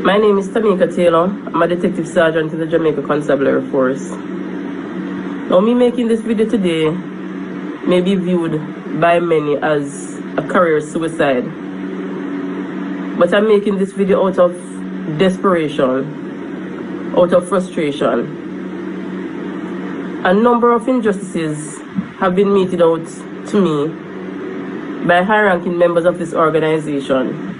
My name is Tamica Taylor. I'm a detective sergeant in the Jamaica Constabulary Force. Now, me making this video today may be viewed by many as a career suicide, but I'm making this video out of desperation, out of frustration. A number of injustices have been meted out to me by high-ranking members of this organization.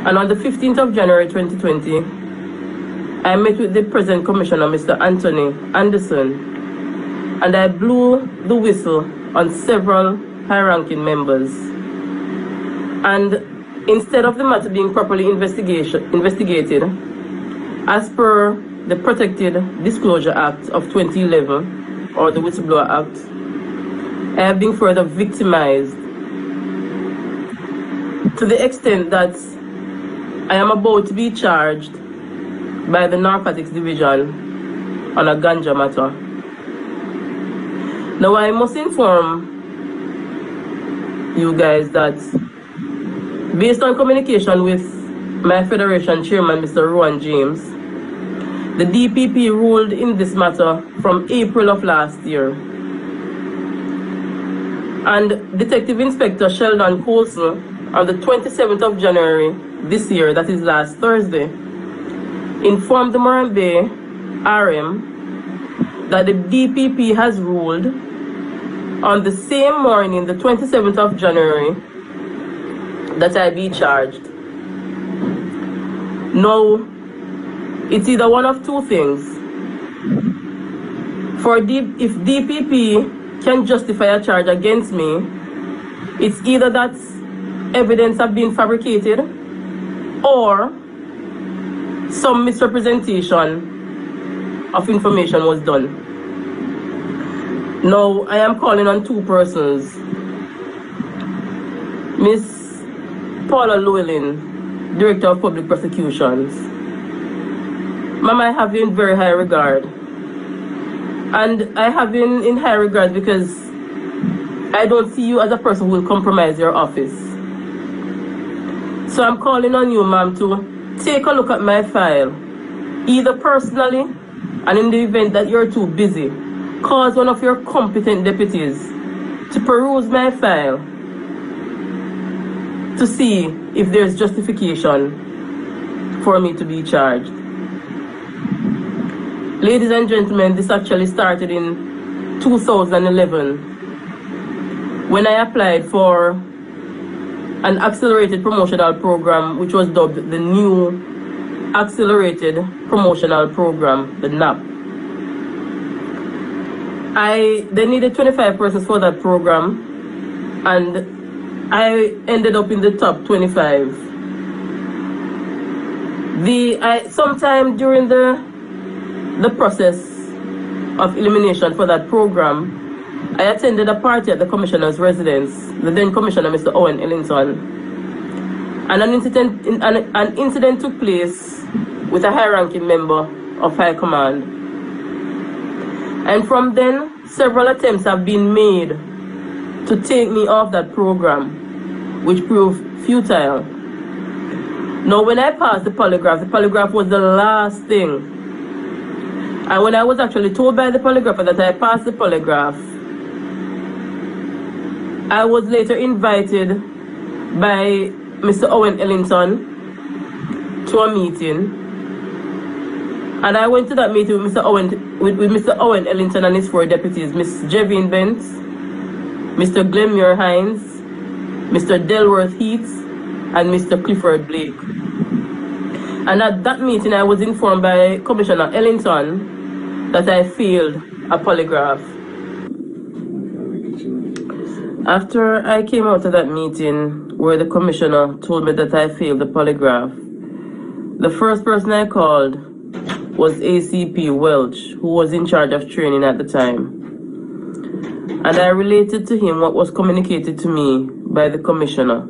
And on the 15th of January 2020, I met with the present commissioner, Mr. Anthony Anderson, and I blew the whistle on several high-ranking members. And instead of the matter being properly investigated, as per the Protected Disclosure Act of 2011, or the Whistleblower Act, I have been further victimized to the extent that I am about to be charged by the Narcotics Division on a ganja matter. Now, I must inform you guys that based on communication with my Federation Chairman, Mr. Rowan James, the DPP ruled in this matter from April of last year. And Detective Inspector Sheldon Colson, on the 27th of January this year, that is last Thursday, informed the Moran Bay RM that the DPP has ruled on the same morning, the 27th of January, that I be charged. Now, it's either one of two things. If DPP can justify a charge against me, it's either that evidence have been fabricated or some misrepresentation of information was done. Now, I am calling on two persons. Miss Paula Llewellyn, Director of Public Prosecutions. Ma'am, I have you in very high regard. And I have you in high regard because I don't see you as a person who will compromise your office. So I'm calling on you, ma'am, to take a look at my file, either personally, and in the event that you're too busy, cause one of your competent deputies to peruse my file to see if there's justification for me to be charged. Ladies and gentlemen, this actually started in 2011 when I applied for an accelerated promotional program, which was dubbed the New Accelerated Promotional Program, the NAP. They needed 25 persons for that program, and I ended up in the top 25. Sometime during the process of elimination for that program, I attended a party at the Commissioner's residence, the then Commissioner, Mr. Owen Ellington, and an incident took place with a high-ranking member of High Command. And from then, several attempts have been made to take me off that program, which proved futile. Now, when I passed the polygraph was the last thing. And when I was actually told by the polygrapher that I passed the polygraph, I was later invited by Mr. Owen Ellington to a meeting. And I went to that meeting with Mr. Owen Ellington and his four deputies, Miss Jevin Bent, Mr. Glenmuir Hines, Mr. Delworth Heath, and Mr. Clifford Blake. And at that meeting, I was informed by Commissioner Ellington that I failed a polygraph. After I came out of that meeting where the commissioner told me that I failed the polygraph, the first person I called was ACP Welch, who was in charge of training at the time. And I related to him what was communicated to me by the commissioner.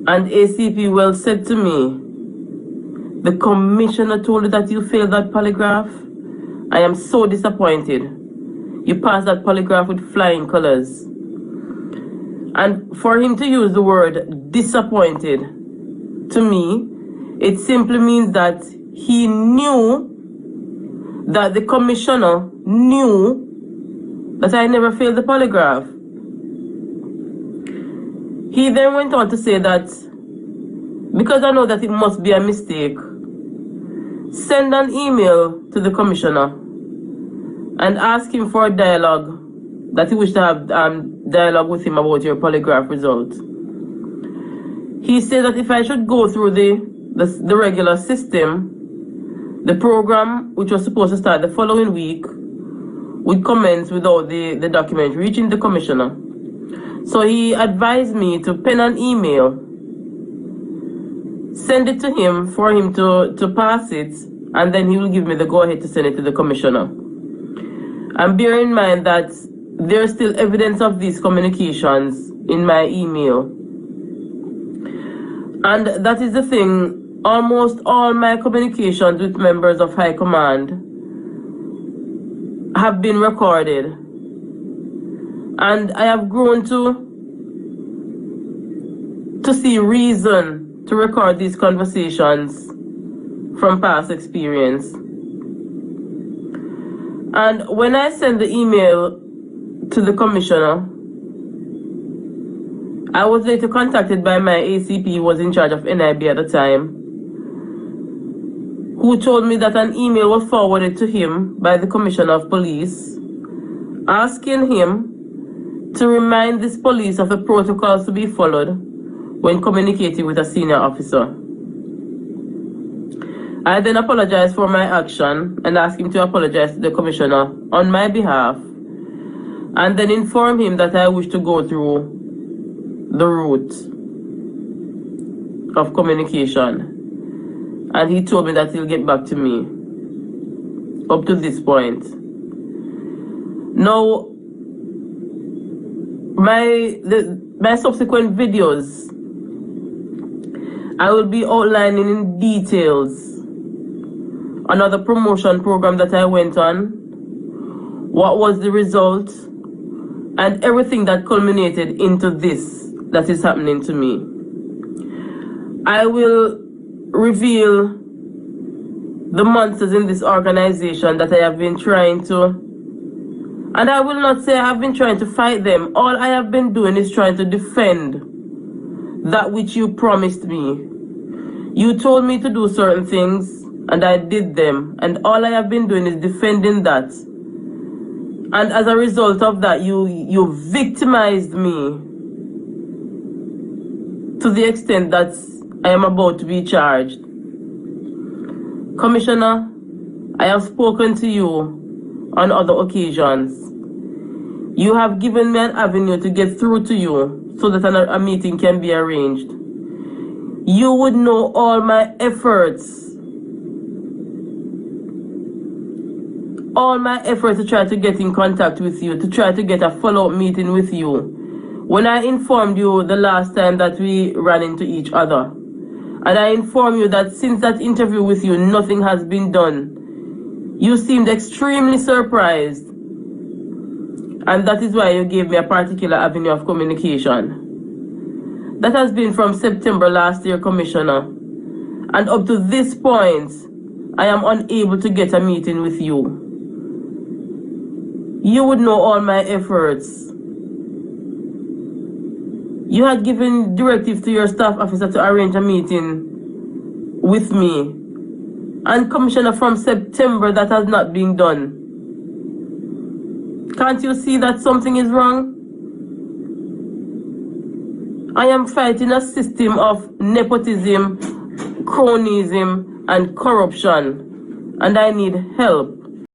And ACP Welch said to me, "The commissioner told you that you failed that polygraph? I am so disappointed. You passed that polygraph with flying colors." And for him to use the word disappointed to me, it simply means that he knew that the commissioner knew that I never failed the polygraph. He then went on to say that because I know that it must be a mistake, send an email to the commissioner and ask him for a dialogue, that he wished to have dialogue with him about your polygraph result. He said that if I should go through the regular system, the program, which was supposed to start the following week, would commence without the document reaching the commissioner. So he advised me to pen an email, send it to him for him to pass it, and then he will give me the go-ahead to send it to the commissioner. And bear in mind that there's still evidence of these communications in my email. And that is the thing, almost all my communications with members of High Command have been recorded. And I have grown to see reason to record these conversations from past experience. And when I sent the email to the commissioner, I was later contacted by my ACP, who was in charge of NIB at the time, who told me that an email was forwarded to him by the Commissioner of Police, asking him to remind this police of the protocols to be followed when communicating with a senior officer. I then apologized for my action and asked him to apologize to the commissioner on my behalf, and then inform him that I wish to go through the route of communication. And he told me that he'll get back to me up to this point. Now, my subsequent videos, I will be outlining in details another promotion program that I went on, what was the result, and everything that culminated into this that is happening to me. I will reveal the monsters in this organization that I have been trying to, and I will not say I have been trying to fight them. All I have been doing is trying to defend that which you promised me. You told me to do certain things, and I did them, and all I have been doing is defending that. And as a result of that, you victimized me to the extent that I am about to be charged. Commissioner, I have spoken to you on other occasions. You have given me an avenue to get through to you so that a meeting can be arranged. You would know all my efforts to try to get in contact with you, to try to get a follow-up meeting with you, when I informed you the last time that we ran into each other. And I informed you that since that interview with you, nothing has been done. You seemed extremely surprised. And that is why you gave me a particular avenue of communication. That has been from September last year, Commissioner. And up to this point, I am unable to get a meeting with you. You would know all my efforts. You had given directives to your staff officer to arrange a meeting with me. And Commissioner, from September, that has not been done. Can't you see that something is wrong? I am fighting a system of nepotism, cronyism, and corruption, and I need help.